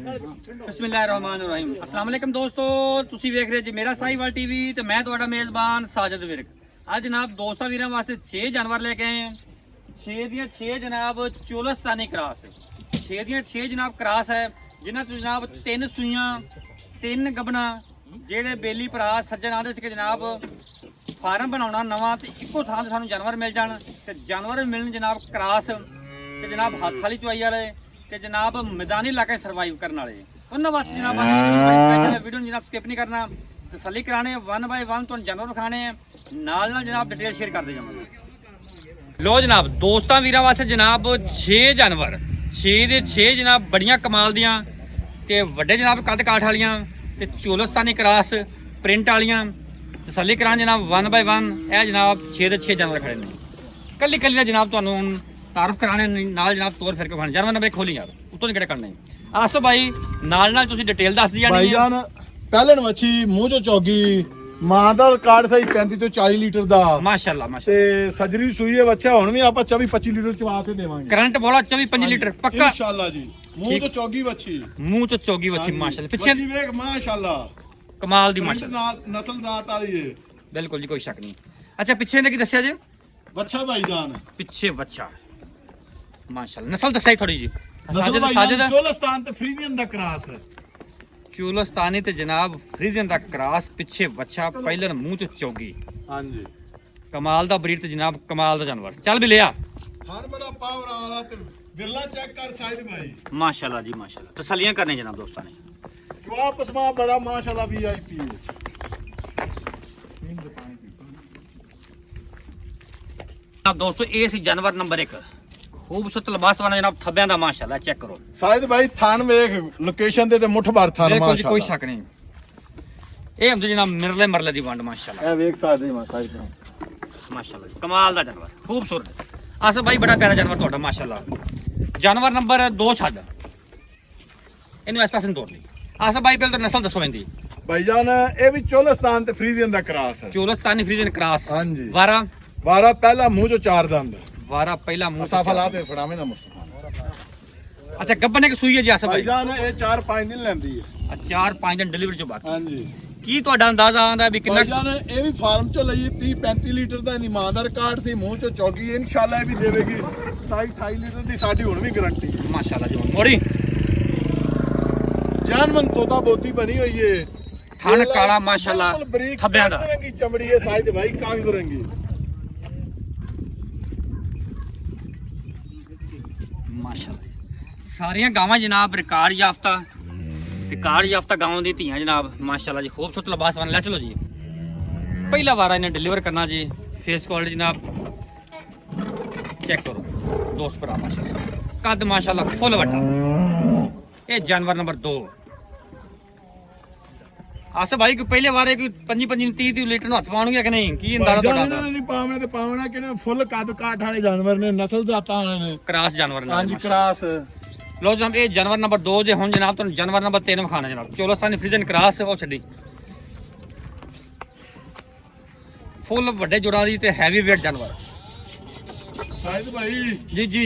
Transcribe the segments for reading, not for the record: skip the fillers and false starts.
ਬਿਸਮਿਲ੍ਲਾਹਿਰਰਹਿਮਾਨਿਰਰਹੀਮ। अस्सलाम वालेकुम दोस्तों, ਤੁਸੀਂ ਵੇਖ ਰਹੇ ਜੀ ਮੇਰਾ ਸਾਹੀਵਾਲ ਟੀਵੀ ਤੇ ਮੈਂ ਤੁਹਾਡਾ ਮੇਜ਼ਬਾਨ ਸਾਜਦ ਵਿਰਕ। ਅੱਜ ਜਨਾਬ ਦੋਸਤਾਂ ਵੀਰਾਂ ਵਾਸਤੇ 6 ਜਾਨਵਰ ਲੈ ਕੇ ਆਏ ਹਾਂ। 6 ਦੀਆਂ 6 ਜਨਾਬ ਚੋਲਸਤਾਨੀ ਕਰਾਸ, 6 ਦੀਆਂ 6 ਜਨਾਬ ਕਰਾਸ ਹੈ, ਜਿਨ੍ਹਾਂ ਤੋਂ ਜਨਾਬ 3 ਸੂਈਆਂ 3 ਗੱਬਣਾ। ਜਿਹੜੇ ਬੇਲੀ ਭਰਾ ਸੱਜਣ ਆਦੇ ਸੀ ਕਿ ਜਨਾਬ ਫਾਰਮ ਬਣਾਉਣਾ ਨਵਾਂ ਤੇ ਇੱਕੋ ਥਾਂ ਤੇ ਸਾਨੂੰ ਜਾਨਵਰ ਮਿਲ ਜਾਣ ਤੇ ਜਾਨਵਰ ਮਿਲਣ ਜਨਾਬ ਕਰਾਸ ਤੇ ਜਨਾਬ ਹੱਥ ਵਾਲੀ ਚਵਾਈ ਵਾਲੇ ਤੇ ਜਨਾਬ ਮੈਦਾਨੀ ਇਲਾਕੇ ਸਰਵਾਈਵ ਕਰਨ ਵਾਲੇ ਉਹਨਾਂ ਵਾਸਤੇ ਜਨਾਬ ਸਪੈਸ਼ਲ ਵੀਡੀਓ ਜਨਾਬ ਸਕਿਪ ਨਹੀਂ ਕਰਨਾ। ਤਸੱਲੀ ਕਰਾਣੇ 1 ਬਾਈ 1 ਤੁਹਾਨੂੰ ਜਾਨਵਰ ਵਿਖਾਣੇ ਨਾਲ ਨਾਲ ਜਨਾਬ ਡਿਟੇਲ ਸ਼ੇਅਰ ਕਰਦੇ ਜਾਵਾਂਗੇ। ਲੋ ਜਨਾਬ ਦੋਸਤਾਂ ਵੀਰਾਂ ਵਾਸਤੇ ਜਨਾਬ 6 ਜਾਨਵਰ 6 ਦੇ 6 ਜਨਾਬ ਬੜੀਆਂ ਕਮਾਲ ਦੀਆਂ ਤੇ ਵੱਡੇ ਜਨਾਬ ਕੱਦ ਕਾਠ ਵਾਲੀਆਂ ਤੇ ਚੋਲਸਤਾਨੀ ਕਰਾਸ ਪ੍ਰਿੰਟ ਵਾਲੀਆਂ। ਤਸੱਲੀ ਕਰਾਂ ਜਨਾਬ 1 ਬਾਈ 1 ਇਹ ਜਨਾਬ 6 ਦੇ 6 ਜਾਨਵਰ ਖੜੇ ਨੇ। ਕੱਲੀ ਕੱਲੀ ਦਾ ਜਨਾਬ ਤੁਹਾਨੂੰ ਤਾਰਫ ਕਰਾਣੇ ਨਾਲ ਜਨਾਬ ਤੋਰ ਫਿਰ ਕੇ ਖਾਣ ਜਾਨਵਰ ਨੰਬਰ ਖੋਲੀ ਯਾਰ ਉੱਤੋਂ ਨਹੀਂ ਕਿਹੜੇ ਕਰਨੇ। ਆਸੋ ਭਾਈ ਨਾਲ ਨਾਲ ਤੁਸੀਂ ਡਿਟੇਲ ਦੱਸ ਦੀ ਜਾਣੀ ਭਾਈ ਜਾਨ ਪਹਿਲਣ ਮੱਛੀ ਮੂੰਹ ਚੋਂ ਚੌਗੀ ਮਾਂ ਦਾ ਰਿਕਾਰਡ ਸਹੀ 35 ਤੋਂ 40 ਲੀਟਰ ਦਾ ਮਾਸ਼ਾਅੱਲਾ ਮਾਸ਼ਾਅੱਲਾ ਤੇ ਸਜਰੀ ਸੂਈ ਹੈ ਬੱਚਾ ਹੁਣ ਵੀ ਆਪਾਂ 24 25 ਲੀਟਰ ਚਵਾ ਕੇ ਦੇਵਾਂਗੇ। ਕਰੰਟ ਬੋਲਾ 24 25 ਲੀਟਰ ਪੱਕਾ ਇਨਸ਼ਾਅੱਲਾ ਜੀ। ਮੂੰਹ ਚੋਂ ਚੌਗੀ ਬੱਚੀ ਮੂੰਹ ਤੋਂ ਚੌਗੀ ਵੱਛੀ ਮਾਸ਼ਾਅੱਲਾ ਪਿੱਛੇ ਬੱਚੀ ਵੇਖ ਮਾਸ਼ਾਅੱਲਾ ਕਮਾਲ ਦੀ ਮਾਸ਼ਾਅੱਲਾ ਨਸਲ ਜ਼ਾਤ ਵਾਲੀ ਹੈ ਬਿਲਕੁਲ ਜੀ ਕੋਈ ਸ਼ੱਕ ਨਹੀਂ। ਅੱਛਾ ਪਿੱਛੇ ਨੇ ਕੀ ਦੱਸਿਆ ਜੀ? ਬੱਚਾ ਭਾਈ ਜਾਨ ਪਿੱਛੇ ਬੱਚਾ ਮਾਸ਼ਾਅੱਲਾ ਨਸਲ ਦੱਸਿਆ ਥੋੜੀ ਜੀ। ਨਸਲ ਭਾਈ ਜਾਨ ਚੋਲਸਤਾਨ ਤੇ ਫਰੀਜ਼ੀਅਨ ਦਾ ਕਰਾਸ ਹੈ। ਚੋਲਸਤਾਨੀ ਤੇ ਜਨਾਬ ਫਰੀਜ਼ੀਅਨ ਦਾ ਕਰਾਸ ਪਿੱਛੇ ਬੱਚਾ ਪਹਿਲਨ ਮੂੰਹ ਚ ਚੌਗੀ ਹਾਂਜੀ ਕਮਾਲ ਦਾ ਬਰੀਡ ਤੇ ਜਨਾਬ ਕਮਾਲ ਦਾ ਜਾਨਵਰ ਚੱਲ ਵੀ ਲਿਆ ਖਾਨ ਬੜਾ ਪਾਵਰ ਵਾਲਾ ਤੇ ਬਿਰਲਾ ਚੈੱਕ ਕਰ ਸ਼ਾਇਦ ਭਾਈ ਮਾਸ਼ਾਅੱਲਾ ਜੀ ਮਾਸ਼ਾਅੱਲਾ ਤਸੱਲੀਆਂ ਕਰਨੇ ਜਨਾਬ ਦੋਸਤਾਂ ਨੇ ਜਵਾਬ ਪਸਮਾ ਬੜਾ ਮਾਸ਼ਾਅੱਲਾ VIP ਜਨਾਬ ਦੋਸਤੋ ਇਹ ਸੀ ਜਾਨਵਰ ਨੰਬਰ 1 ਖੂਬਸੂਰਤ ਲਿਬਾਸ ਵਾਲਾ ਜਨਾਬ ਥੱਬਿਆਂ ਦਾ ਮਾਸ਼ਾਅੱਲਾ ਚੈੱਕ ਕਰੋ। ਸ਼ਾਇਦ ਭਾਈ ਥਾਨ ਵੇਖ ਲੋਕੇਸ਼ਨ ਤੇ ਮੁੱਠ ਭਰ ਥਾਨ ਬਿਲਕੁਲ ਜੀ ਮਾਸ਼ਾਅੱਲਾ ਕੋਈ ਸ਼ੱਕ ਨਹੀਂ। ਇਹ ਹਮਦ ਜਨਾਬ ਮਿਰਲੇ ਮਰਲੇ ਦੀ ਵੰਡ ਮਾਸ਼ਾਅੱਲਾ ਇਹ ਵੇਖ ਸਕਦੇ ਹਾਂ ਸ਼ਾਇਦ ਮਾਸ਼ਾਅੱਲਾ ਕਮਾਲ ਦਾ ਜਾਨਵਰ ਖੂਬਸੂਰਤ। ਆਸਫ ਭਾਈ ਬੜਾ ਪਿਆਰਾ ਜਾਨਵਰ ਤੁਹਾਡਾ ਮਾਸ਼ਾਅੱਲਾ। ਜਾਨਵਰ ਨੰਬਰ 2 ਛੱਡ ਇਹਨੂੰ ਇਸ ਪਾਸੇ ਨੂੰ ਤੋੜ ਲਈ। ਆਸਫ ਭਾਈ ਪਹਿਲਾਂ ਤਾਂ ਨਸਲ ਦੱਸੋ ਇਹਦੀ। ਭਾਈਜਾਨ ਇਹ ਵੀ ਚੋਲਸਤਾਨ ਤੇ ਫਰੀਜ਼ੀਅਨ ਦਾ ਕਰਾਸ ਹੈ। ਚੋਲਸਤਾਨੀ ਫਰੀਜ਼ਨ ਕਰਾਸ ਹਾਂਜੀ। ਵਾਰਾ 12 ਪਹਿਲਾ ਮੂੰਹ ਚੋਂ 4 ਦੰਦ ਵਾਰਾ ਪਹਿਲਾ ਮੂੰਹ ਅਸਾਫਾ ਲਾ ਤੇ ਫੜਾਵੇਂ ਨਾ ਮੁਸਤਫਾ। ਅੱਛਾ ਗੱਬਨ ਇੱਕ ਸੂਈ ਹੈ ਜੀ ਆਸਫ ਭਾਈ। ਭਾਈਜਾਨ ਇਹ 4-5 ਦਿਨ ਲੈਂਦੀ ਹੈ। 4-5 ਦਿਨ ਡਿਲੀਵਰੀ ਚ ਬਾਅਦ ਹਾਂਜੀ। ਕੀ ਤੁਹਾਡਾ ਅੰਦਾਜ਼ਾ ਆਉਂਦਾ ਵੀ ਕਿੰਨਾ ਭਾਈਜਾਨ ਇਹ ਵੀ ਫਾਰਮ ਚੋਂ ਲਈ 30-35 ਲੀਟਰ ਦਾ ਇਹਦੀ ਮਾਂ ਦਾ ਰਿਕਾਰਡ ਸੀ ਮੂੰਹ ਚੋਂ ਚੌਗੀ ਇਨਸ਼ਾਅੱਲਾ ਇਹ ਵੀ ਦੇਵੇਗੀ 27-28 ਲੀਟਰ ਦੀ ਸਾਡੀ ਹੁਣ ਵੀ ਗਾਰੰਟੀ ਹੈ। ਮਾਸ਼ਾਅੱਲਾ ਜੀ ਮੋੜੀ ਜਾਨਮਨ ਤੋਤਾ ਬੋਦੀ ਬਣੀ ਹੋਈ ਏ ਥਣ ਕਾਲਾ ਮਾਸ਼ਾਅੱਲਾ ਥੱਬਿਆਂ ਦਾ ਰੰਗੀ ਚਮੜੀ ਹੈ ਸਾਇਦ ਭਾਈ ਕਾਗਜ਼ ਰੰਗੀ ਮਾਸ਼ਾਅੱਲਾ। ਸਾਰੀਆਂ ਗਾਵਾਂ ਜਨਾਬ ਰਿਕਾਰਡ ਯਾਫਤਾ ਗਾਵਾਂ ਦੀ ਧੀਆਂ ਜਨਾਬ ਮਾਸ਼ਾਅੱਲਾ ਜੀ ਖੂਬਸੂਰਤ ਲਿਬਾਸ ਬਣ ਲੈ। ਚਲੋ ਜੀ ਪਹਿਲਾ ਵਾਰ ਇਹਨੇ ਡਿਲੀਵਰ ਕਰਨਾ ਜੀ। ਫੇਸ ਕੁਆਲਿਟੀ ਜਨਾਬ ਚੈੱਕ ਕਰੋ ਦੋਸਤ ਭਰਾ ਮਾਸ਼ਾਅੱਲਾ ਕੱਦ ਮਾਸ਼ਾਅੱਲਾ ਫੁੱਲ ਵੱਡਾ। ਇਹ ਜਾਨਵਰ ਨੰਬਰ 2 ਆਸਾ ਭਾਈ ਕੋਈ ਪਹਿਲੇ ਵਾਰੇ ਕੋਈ 25-30 ਲੀਟਰ ਨੂੰ ਹੱਥ ਪਾਉਣਗੇ ਕਿ ਨਹੀਂ ਕੀ ਅੰਦਾਜ਼ਾ ਤੁਹਾਡਾ? ਨਹੀਂ ਪਾਵਣਾ ਤੇ ਪਾਵਣਾ ਕਿਨੇ ਫੁੱਲ ਕੱਦ ਕਾਠ ਵਾਲੇ ਜਾਨਵਰ ਨੇ ਨਸਲ ਜ਼ਾਤਾਂ ਵਾਲੇ ਨੇ ਕਰਾਸ ਜਾਨਵਰ ਨੇ ਹਾਂਜੀ ਕਰਾਸ। ਲੋ ਜਨਾਬ ਇਹ ਜਾਨਵਰ ਨੰਬਰ 2 ਜੇ ਹੁਣ ਜਨਾਬ ਤੁਹਾਨੂੰ ਜਾਨਵਰ ਨੰਬਰ 3 ਵਿਖਾਣਾ ਜਨਾਬ ਚੋਲਸਤਾਨੀ ਫਰੀਜ਼ਨ ਕਰਾਸ ਉਹ ਛੱਡੀ ਫੁੱਲ ਵੱਡੇ ਜੋੜਾਂ ਦੀ ਤੇ ਹੈਵੀ weight ਜਾਨਵਰ ਸਾਇਦ ਭਾਈ ਜੀ ਜੀ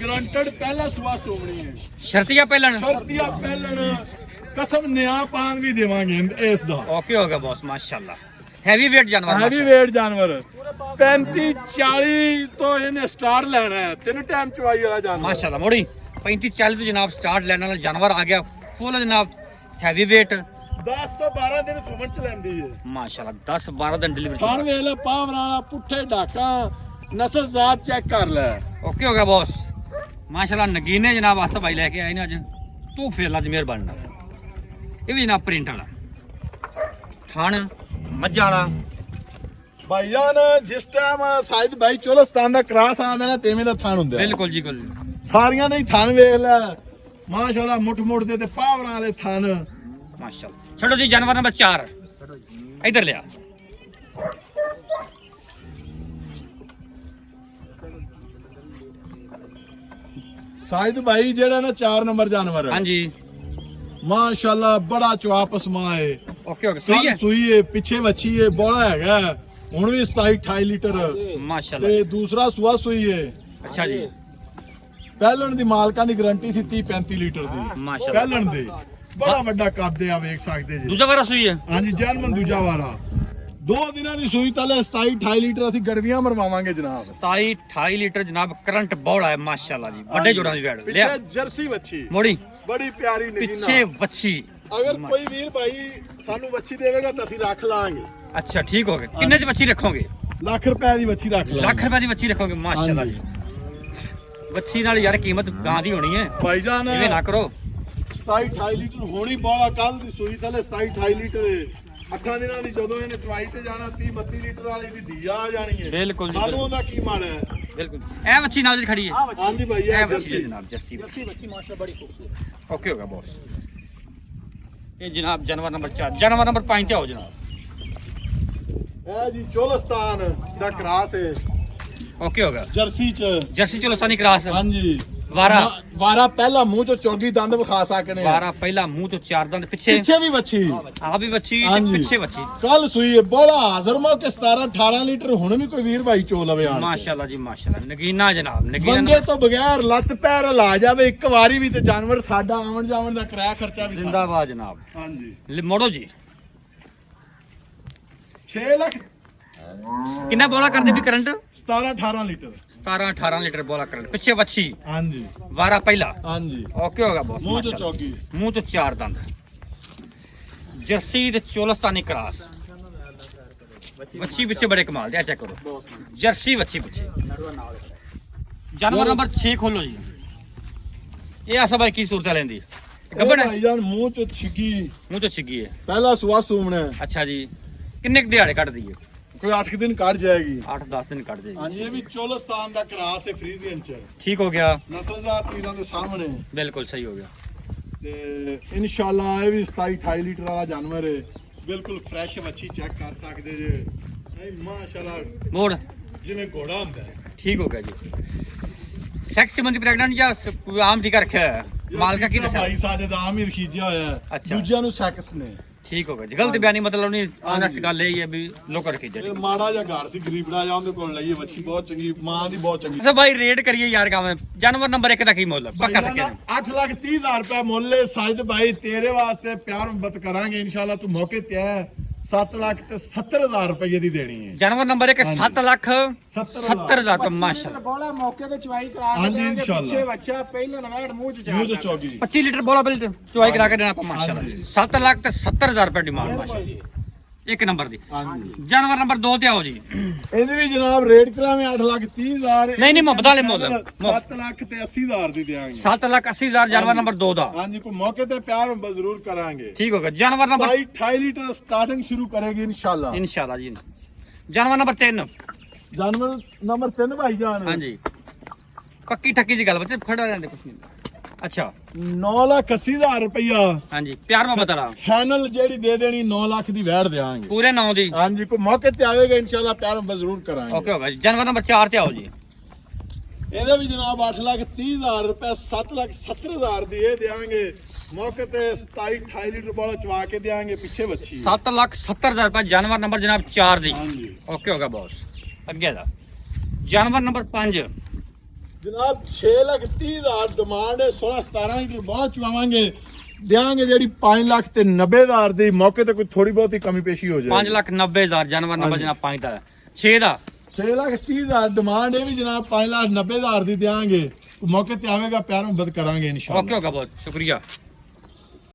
ਗਰੰਟਡ ਪਹਿਲਾ ਸਵਾ ਸੋਮਣੀ ਹੈ ਸ਼ਰਤੀਆ ਪਹਿਲਣ ਸ਼ਰਤੀਆ ਪਹਿਲਣ ਕਸਮ ਨਿਆ ਪਾਨ ਵੀ ਦੇਵਾਂਗੇ ਇਸ ਦਾ। ਓਕੇ ਹੋ ਗਿਆ ਬੌਸ ਮਾਸ਼ਾਅੱਲਾ ਹੈਵੀ weight ਜਾਨਵਰ ਹੈਵੀ weight ਜਾਨਵਰ 35-40 ਤੋਂ ਇਹਨੇ ਸਟਾਰਟ ਲੈਣਾ ਹੈ 3 ਟਾਈਮ ਚਵਾਈ ਵਾਲਾ ਜਾਨਵਰ ਮਾਸ਼ਾਅੱਲਾ ਮੋੜੀ 35-40 ਤੋਂ ਜਨਾਬ ਸਟਾਰਟ ਲੈਣ ਵਾਲਾ ਜਾਨਵਰ ਆ ਗਿਆ ਫੁੱਲ ਜਨਾਬ ਹੈਵੀ weight 10 ਤੋਂ 12 ਦਿਨ ਸੁਮਣ ਚ ਲੈਂਦੀ ਹੈ ਮਾਸ਼ਾਅੱਲਾ 10-12 ਦਿਨ ਡਿਲੀਵਰੀ ਖਾਣ ਵੇਲੇ ਪਾਵਰ ਵਾਲਾ ਪੁੱਠੇ ਢਾਕਾਂ ਨਸਲ ਜ਼ਾਤ ਚੈੱਕ ਕਰ ਲੈ। ਓਕੇ ਹੋ ਗਿਆ ਬੌਸ ਮਾਸ਼ਾਅੱਲਾ ਨਗੀਨੇ ਜਨਾਬ ਆਸਾ ਭਾਈ ਲੈ ਕੇ ਆਏ ਨੇ ਅੱਜ ਤੂੰ ਫੇਰ ਅੱਜ ਮਿਹਰਬਾਨੀ ਨਾਲ। ਇਹ ਵੀ ਜਨਾਬ ਪ੍ਰਿੰਟ ਵਾਲਾ ਥਣ ਮੱਝਾਂ ਵਾਲਾ ਭਾਈਜਾਨ ਜਿਸ ਟਾਈਮ ਸਾਇਦ ਭਾਈ ਚੋਲਸਤਾਨ ਦਾ ਕਰਾਸ ਆਉਂਦਾ ਨਾ ਤੇਵੇਂ ਦਾ ਥਣ ਹੁੰਦਾ ਬਿਲਕੁਲ ਜੀ ਬਿਲਕੁਲ ਸਾਰੀਆਂ ਦੇ ਹੀ ਥਣ ਵੇਖ ਲੈ ਮਾਸ਼ਾਅੱਲਾ ਮੁੱਠ ਦੇ ਤੇ ਪਾਵਰਾਂ ਵਾਲੇ ਥਣ ਮਾਸ਼ਾਅੱਲਾ। ਛੱਡੋ ਜੀ ਜਾਨਵਰ ਨੰਬਰ 4 ਇਧਰ ਲਿਆ ਸਾਇਦ ਭਾਈ ਜਿਹੜਾ ਨਾ 4 ਨੰਬਰ ਜਾਨਵਰ ਹੈ ਹਾਂਜੀ ਮਾਸ਼ਾਅੱਲਾ ਬੜਾ ਚਵਾਪਸ ਮਾਂ ਹੈ। ਓਕੇ ਓਕੇ ਸਹੀ ਹੈ ਸੂਈ ਹੈ ਪਿੱਛੇ ਵੱਛੀ ਹੈ ਬੋਲਾ ਹੈਗਾ ਹੁਣ ਵੀ 27-28 ਲੀਟਰ ਮਾਸ਼ਾਅੱਲਾ ਤੇ ਦੂਸਰਾ ਸੂਆ ਸੂਈ ਹੈ। ਅੱਛਾ ਜੀ ਪਹਿਲਣ ਦੀ ਮਾਲਕਾਂ ਦੀ ਗਾਰੰਟੀ ਸੀ 30-35 ਲੀਟਰ ਦੀ ਮਾਸ਼ਾਅੱਲਾ। ਪਹਿਲਣ ਦੀ ਬੜਾ ਵੱਡਾ ਕੱਦ ਆ, ਵੇਖ ਸਕਦੇ ਜੀ। ਦੂਜਾ ਵਾਰਾ ਸੂਈ ਹੈ ਹਾਂਜੀ ਜਨਮਨ ਦੂਜਾ ਵਾਰਾ 2 ਦਿਨਾਂ ਦੀ ਸੂਈ ਤਲੇ 27-28 ਲੀਟਰ ਅਸੀਂ ਗੜਵੀਆਂ ਮਰਵਾਵਾਂਗੇ ਜਨਾਬ। 27-28 ਲੀਟਰ ਜਨਾਬ ਕਰੰਟ ਬੌਲਾ ਹੈ ਮਾਸ਼ਾਅੱਲਾ ਜੀ। ਵੱਡੇ ਜੋੜਾਂ ਦੀ ਵੈੜ ਲਿਆ ਪਿੱਛੇ ਜਰਸੀ ਵੱਛੀ ਮੋੜੀ ਬੜੀ ਪਿਆਰੀ ਪਿੱਛੇ ਨਗੀਨਾ। ਵੱਛੀ। ਅਗਰ ਕੋਈ ਵੀਰ ਭਾਈ ਸਾਨੂੰ ਵੱਛੀ ਦੇਵੇਗਾ ਤਾਂ ਅਸੀਂ ਰੱਖ ਲਾਂਗੇ। ਅੱਛਾ ਠੀਕ ਹੋ ਗਿਆ। ਕਿੰਨੇ ਚ ਵੱਛੀ ਰੱਖੋਗੇ? ਲੱਖ ਰੁਪਏ ਦੀ ਵੱਛੀ ਰੱਖ ਲਾਂਗੇ। ਲੱਖ ਰੁਪਏ ਦੀ ਵੱਛੀ ਰੱਖੋਗੇ ਮਾਸ਼ਾਅੱਲਾ ਜੀ। ਵੱਛੀ ਨਾਲ ਯਾਰ ਕੀਮਤ ਗਾਂ ਦੀ ਹੋਣੀ ਹੈ, ਭਾਈਜਾਨ ਐਵੇਂ ਨਾ ਕਰੋ। 27-28 ਲੀਟਰ ਹੋਣੀ ਬੋਲਾ ਕੱਲ ਦੀ ਸੂਈ ਥਲੇ 27-28 ਲੀਟਰ 8 ਦਿਨਾਂ ਦੀ ਜਦੋਂ ਇਹਨੇ ਚਵਾਈ ਤੇ ਜਾਣਾ 30-32 ਲੀਟਰ ਵਾਲੀ ਦੀ ਧੀ ਆ ਜਾਣੀ ਹੈ। ਬਿਲਕੁਲ ਜੀ, ਸਾਨੂੰ ਉਹਦਾ ਕੀ ਮਾੜਾ ਹੈ। ਬਿਲਕੁਲ ਇਹ ਵੱਛੀ ਨਾਲ ਦੀ ਖੜੀ ਹੈ। ਹਾਂਜੀ ਭਾਈ ਇਹ ਇਹ ਵੱਛੀ ਹੈ ਜਰਸੀ ਜਨਾਬ, ਜਰਸੀ ਵੱਛੀ। ਬੱਚੀ ਮਾਸ਼ਾ ਬੜੀ ਖੂਬਸੂਰਤ। ਓਕੇ ਹੋਗਾ ਬੌਸ। ਇਹ ਜਨਾਬ ਜਾਨਵਰ ਨੰਬਰ 4 ਜਾਨਵਰ ਨੰਬਰ 5 ਤੇ ਆਓ ਜਨਾਬ। ਇਹ ਜੀ ਚੋਲਸਤਾਨ ਦਾ ਕਰਾਸ ਹੈ ਓਕੇ ਹੋਗਾ। ਜਰਸੀ ਚ। ਜਰਸੀ ਚੋਲਸਤਾਨੀ ਕਰਾਸ ਹਾਂਜੀ ਵਾਰਾ ਵਾਰਾ ਪਹਿਲਾ ਮੂੰਹ ਚੋਂ ਚੌਗੀ ਦੰਦ ਵਿਖਾ ਸਕਨੇ ਆ। ਵਾਰਾ ਪਹਿਲਾ ਮੂੰਹ ਤੋਂ 4 ਦੰਦ ਪਿੱਛੇ ਪਿੱਛੇ ਵੀ ਵੱਛੀ ਆ ਵੀ ਵੱਛੀ ਤੇ ਹਾਂਜੀ। ਪਿੱਛੇ ਵੱਛੀ ਕੱਲ ਸੂਈ ਹੈ ਬੋਲਾ ਹਾਜ਼ਰ ਮੋ ਕੇ 17-18 ਲੀਟਰ ਹੁਣ ਵੀ ਕੋਈ ਵੀਰ ਭਾਈ ਚੋ ਲਵੇ ਆਣ ਕੇ। ਮਾਸ਼ਾਅੱਲਾ ਜੀ ਮਾਸ਼ਾਅੱਲਾ। ਨਗੀਨਾ ਜਨਾਬ ਬੰਗੇ ਨਗੀਨਾ ਤੋਂ ਬਗੈਰ ਲੱਤ ਪੈਰ ਲਾ ਜਾਵੇ ਇੱਕ ਵਾਰੀ ਵੀ ਤੇ ਜਾਨਵਰ ਸਾਡਾ ਆਉਣ ਜਾਵਣ ਦਾ ਕਿਰਾਇਆ ਖਰਚਾ ਵੀ ਸਾਡਾ। ਜ਼ਿੰਦਾਬਾਦ ਜਨਾਬ। ਹਾਂਜੀ ਮੋੜੋ ਜੀ। 6 ਲੱਖ ਕਿੰਨਾ ਬੋਲਾ ਕਰਦੇ ਵੀ ਕਰੰਟ? 17-18 ਲੀਟਰ 17-18 ਲੀਟਰ ਬੋਲਾ ਕਰੰਟ ਪਿੱਛੇ ਵੱਛੀ ਹਾਂਜੀ ਵਾਰਾ ਪਹਿਲਾ ਹਾਂਜੀ ਓਕੇ ਹੋਗਾ ਬੌਸ। ਮੂੰਹ ਚੋਂ ਮਾਸ਼ਾਅੱਲਾ। ਚੌਗੀ ਮੂੰਹ ਤੋਂ 4 ਦੰਦ ਜਰਸੀ ਤੇ ਚੋਲਸਤਾਨੀ ਕਰਾਸ ਵੱਛੀ ਪਿੱਛੇ ਬੜੇ ਕਮਾਲ ਦੇ ਆ ਚੈੱਕ ਕਰੋ। ਜਰਸੀ ਵੱਛੀ ਪਿੱਛੇ। ਜਾਨਵਰ ਨੰਬਰ 6 ਖੋਲੋ ਜੀ। ਇਹ ਅਸਾ ਬਾਈ ਕੀ ਸੂਰਤ ਲੈਂਦੀ ਗੱਬੜ ਹੈ? ਭਾਈਜਾਨ ਮੂੰਹ ਚੋਂ ਛਿੱਗੀ ਮੂੰਹ ਤੋਂ ਛਿੱਗੀ ਹੈ। ਪਹਿਲਾ ਸੁਆ ਸੂਮਣਾ ਹੈ। ਅੱਛਾ ਜੀ। ਕਿੰਨੇ ਕੁ ਦਿਹਾੜੇ ਕੱਢਦੀ ਹੈ? ਕੋਈ 8 ਦਿਨ ਕੱਢ ਜਾਏਗੀ। 8-10 ਦਿਨ ਕੱਢ ਜਾਏਗੀ। ਹਾਂਜੀ ਇਹ ਵੀ ਚੋਲਸਤਾਨ ਦਾ ਕਰਾਸ ਹੈ ਫਰੀਜ਼ੀਅਨ ਚ। ਠੀਕ ਹੋ ਗਿਆ। ਨਸਲਦਾਰ ਤੀਰਾਂ ਦੇ ਸਾਹਮਣੇ ਬਿਲਕੁਲ ਸਹੀ ਹੋ ਗਿਆ। ਤੇ ਇਨਸ਼ਾਅੱਲਾ ਇਹ ਵੀ 27-28 ਲੀਟਰ ਵਾਲਾ ਜਾਨਵਰ ਹੈ। ਬਿਲਕੁਲ ਫਰੈਸ਼ ਵੱਛੀ ਚੈੱਕ ਕਰ ਸਕਦੇ ਜੇ। ਨਹੀਂ ਮਾਸ਼ਾਅੱਲਾ ਮੋੜ ਜਿਵੇਂ ਘੋੜਾ ਹੁੰਦਾ ਹੈ। ਠੀਕ ਹੋ ਗਿਆ ਜੀ। ਸੈਕਸ ਸੰਬੰਧੀ ਪ੍ਰੈਗਨੈਂਟ ਜਾਂ ਕੋਈ ਆਮ ਟੀਕਾ ਰੱਖਿਆ ਹੈ? ਮਾਲਕਾ ਕੀ ਦੱਸਿਆ? ਭਾਈ ਸਾਜਦ ਆਮ ਹੀ ਰਖੀਜਿਆ ਹੋਇਆ ਹੈ। ਅੱਛਾ। ਦੂਜਿਆਂ ਨੂੰ ਸੈਕਸ ਨੇ। ਠੀਕ ਹੋ ਗਿਆ ਜੀ। ਗਲਤ ਬਿਆਨੀ ਮਤਲਬ ਨਹੀਂ, ਆਨੈਸਟ ਗੱਲ ਇਹ ਹੀ ਹੈ ਵੀ ਲੋਕਾਂ ਰੱਖੀ ਇਹ ਜਾਏ। ਮਾੜਾ ਜਿਹਾ ਘਰ ਸੀ ਗਰੀਬੜਾ ਜਾਂ ਉਹਦੇ ਕੋਲ ਲਈਏ ਵੱਛੀ ਬਹੁਤ ਚੰਗੀ ਮਾਂ ਦੀ ਬਹੁਤ ਚੰਗੀ। ਅੱਛਾ ਭਾਈ ਰੇਡ ਕਰੀਏ ਯਾਰ ਕੰਮ। ਜਾਨਵਰ ਨੰਬਰ 1 ਦਾ ਕੀ ਮੁੱਲ ਹੈ? ਪੱਕਾ ਰੱਖਿਆ 8,30,000 ਰੁਪਏ ਮੁੱਲ ਹੈ। ਸਾਜਦ ਭਾਈ ਤੇਰੇ ਵਾਸਤੇ ਪਿਆਰ ਮੁਹੱਬਤ ਕਰਾਂਗੇ ਇਨਸ਼ਾਅੱਲਾ। ਤੂੰ ਮੌਕੇ ਤੇ ਹੈ 7,70,000 ਰੁਪਏ ਦੀ ਦੇਣੀ ਹੈ। ਜਾਨਵਰ ਨੰਬਰ 1 7,70,000 70,000 ਰੁਪਏ ਮਾਸ਼ਾਅੱਲਾ। ਬੋਲਾ ਮੌਕੇ ਤੇ ਚਵਾਈ ਕਰਾ ਕੇ ਹਾਂਜੀ, ਦੇਣਗੇ। ਇਨਸ਼ਾਅੱਲਾ। ਪਿੱਛੇ ਬੱਚਾ ਪਹਿਲਾਂ ਨਵੈੜ ਮੂੰਹ ਚ ਮੂੰਹ ਚਾਰ ਚ ਚੌਗੀ 25 ਲੀਟਰ ਬੋਲਾ ਬਿਲ ਚੁਆਈ ਕਰਾ ਕੇ ਦੇਣਾ ਆਪਾਂ ਮਾਸ਼ਾਅੱਲਾ। 7,70,000 ਰੁਪਏ ਡਿਮਾਂਡ ਮਾਸ਼ਾਅੱਲਾ। ਇੱਕ ਨੰਬਰ ਦੀ। ਹਾਂਜੀ ਜਾਨਵਰ ਨੰਬਰ 2 ਤੇ ਆਓ ਜੀ। ਇਹਦੇ ਵੀ ਜਨਾਬ ਰੇਟ ਕਰਾਵੇਂ 8,30,000। ਨਹੀਂ ਮੁਹੱਬਤ ਵਾਲੇ ਮੁੱਲ 7,80,000 ਦੀ ਦੇਾਂਗੇ। 7,80,000 ਜਾਨਵਰ ਨੰਬਰ 2 ਦਾ। ਹਾਂਜੀ ਕੋਈ ਮੌਕੇ ਤੇ ਪਿਆਰ ਮੁਹੱਬਤ ਜ਼ਰੂਰ ਕਰਾਂਗੇ। ਠੀਕ ਹੋ ਗਿਆ। ਜਾਨਵਰ ਨੰਬਰ 28 ਲੀਟਰ ਸਟਾਰਟਿੰਗ ਸ਼ੁਰੂ ਕਰੇਗੀ ਇਨਸ਼ਾਅੱਲਾ। ਇਨਸ਼ਾਅੱਲਾ ਜੀ। ਜਾਨਵਰ ਨੰਬਰ 3 ਜਾਨਵਰ ਨੰਬਰ 3 ਭਾਈ ਜਾਨ ਹਾਂਜੀ ਪੱਕੀ ਠੱਕੀ ਜੀ ਗੱਲ ਬੱਚੇ ਖੜਾ ਰਹਿੰਦੇ ਕੁਛ ਨਹੀਂ। ਅੱਛਾ 9,80,000 ਰੁਪਇਆ ਹਾਂਜੀ ਪਿਆਰ ਮੁਹੱਬਤ ਵਾਲਾ ਫਾਈਨਲ ਜਿਹੜੀ ਦੇ ਦੇਣੀ 9 ਲੱਖ ਦੀ ਵੈੜ ਦੇਾਂਗੇ। ਪੂਰੇ 9 ਦੀ। ਹਾਂਜੀ ਕੋਈ ਮੌਕੇ ਤੇ ਆਵੇਗਾ ਇਨਸ਼ਾਅੱਲਾ ਪਿਆਰ ਮੁਹੱਬਤ ਜ਼ਰੂਰ ਕਰਾਂਗੇ। ਓਕੇ ਹੋ ਗਿਆ ਜੀ। ਜਾਨਵਰ ਨੰਬਰ 4 ਤੇ ਆਓ ਜੀ। ਇਹਦਾ ਵੀ ਜਨਾਬ 8,30,000 ਰੁਪਏ 7,70,000 ਦੀ ਇਹ ਦੇਾਂਗੇ। ਮੌਕੇ ਤੇ 27-28 ਲੀਟਰ ਵਾਲਾ ਚਵਾ ਕੇ ਦੇਾਂਗੇ। ਪਿੱਛੇ ਵੱਛੀ 7,70,000 ਰੁਪਏ ਜਾਨਵਰ ਨੰਬਰ ਜਨਾਬ 4 ਦੀ। ਹਾਂਜੀ ਓਕੇ ਹੋ ਗਿਆ ਬੌਸ। ਅੱਗੇ ਦਾ ਜਾਨਵਰ ਨੰਬਰ 5 ਜਨਾਬ 6,30,000 ਡਿਮਾਂਡ ਹੈ। 16-17 ਲੀਟਰ ਬਾਅਦ ਚਵਾਵਾਂਗੇ ਦੇਾਂਗੇ ਜਿਹੜੀ 5,90,000 ਦੀ। ਮੌਕੇ ਤੇ ਕੋਈ ਥੋੜੀ ਬਹੁਤੀ ਕਮੀ ਪੇਸ਼ੀ ਹੋ ਜਾਏ। 5,90,000 ਜਾਨਵਰ ਨੰਬਰ ਜਨਾਬ 5 ਦਾ। 6 ਦਾ 6,30,000 ਡਿਮਾਂਡ ਇਹ ਵੀ ਜਨਾਬ 5,90,000 ਦੀ ਦੇਾਂਗੇ। ਮੌਕੇ ਤੇ ਆਵੇਗਾ ਪਿਆਰ ਮੁਹੱਬਤ ਕਰਾਂਗੇ ਇਨਸ਼ਾਅੱਲਾ। ਓਕੇ ਹੋ ਗਿਆ ਬਹੁਤ ਸ਼ੁਕਰੀਆ।